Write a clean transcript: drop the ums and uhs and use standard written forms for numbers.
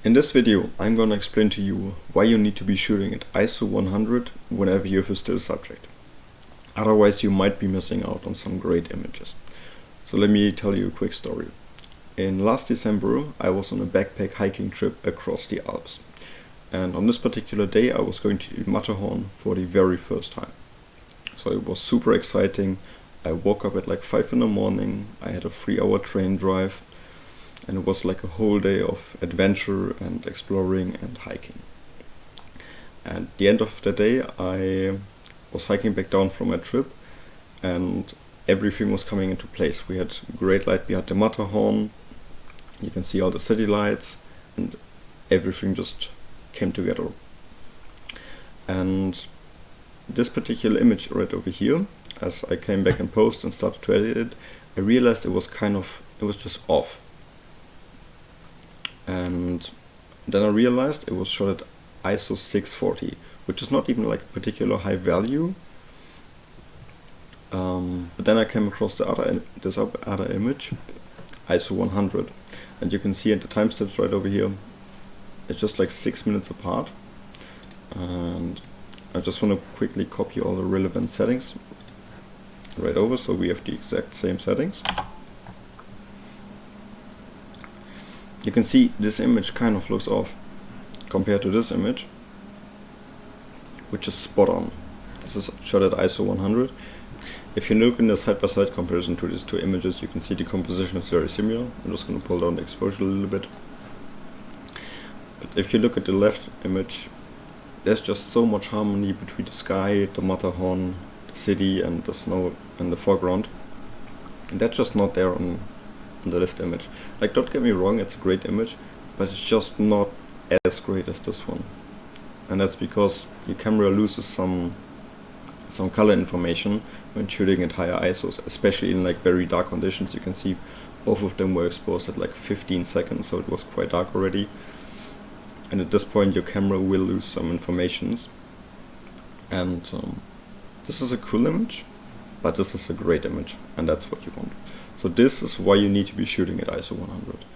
In this video, I'm gonna explain to you why you need to be shooting at ISO 100 whenever you have a still subject. Otherwise, you might be missing out on some great images. So let me tell you a quick story. In last December, I was on a backpack hiking trip across the Alps. And on this particular day, I was going to Matterhorn for the very first time. So it was super exciting. I woke up at like 5 in the morning. I had a 3-hour train drive. And it was like a whole day of adventure and exploring and hiking. At the end of the day, I was hiking back down from my trip and everything was coming into place. We had great light behind the Matterhorn, you can see all the city lights, and everything just came together. And this particular image right over here, as I came back in post and started to edit it, I realized it was just off. And then I realized it was shot at ISO 640, which is not even like a particular high value. But then I came across this other image, ISO 100, and you can see at the timestamps right over here, it's just like 6 minutes apart. And I just want to quickly copy all the relevant settings right over, so we have the exact same settings. You can see this image kind of looks off compared to this image, which is spot on. This is shot at ISO 100. If you look in the side-by-side comparison to these two images, you can see the composition is very similar. I'm just going to pull down the exposure a little bit. But if you look at the left image, there's just so much harmony between the sky, the Matterhorn, the city and the snow in the foreground. And that's just not there on the left image. Like, don't get me wrong, it's a great image, but it's just not as great as this one. And that's because your camera loses some color information when shooting at higher ISOs, especially in like very dark conditions. You can see both of them were exposed at like 15 seconds, so it was quite dark already. And at this point your camera will lose some informations. And this is a cool image, but this is a great image, and that's what you want. So this is why you need to be shooting at ISO 100.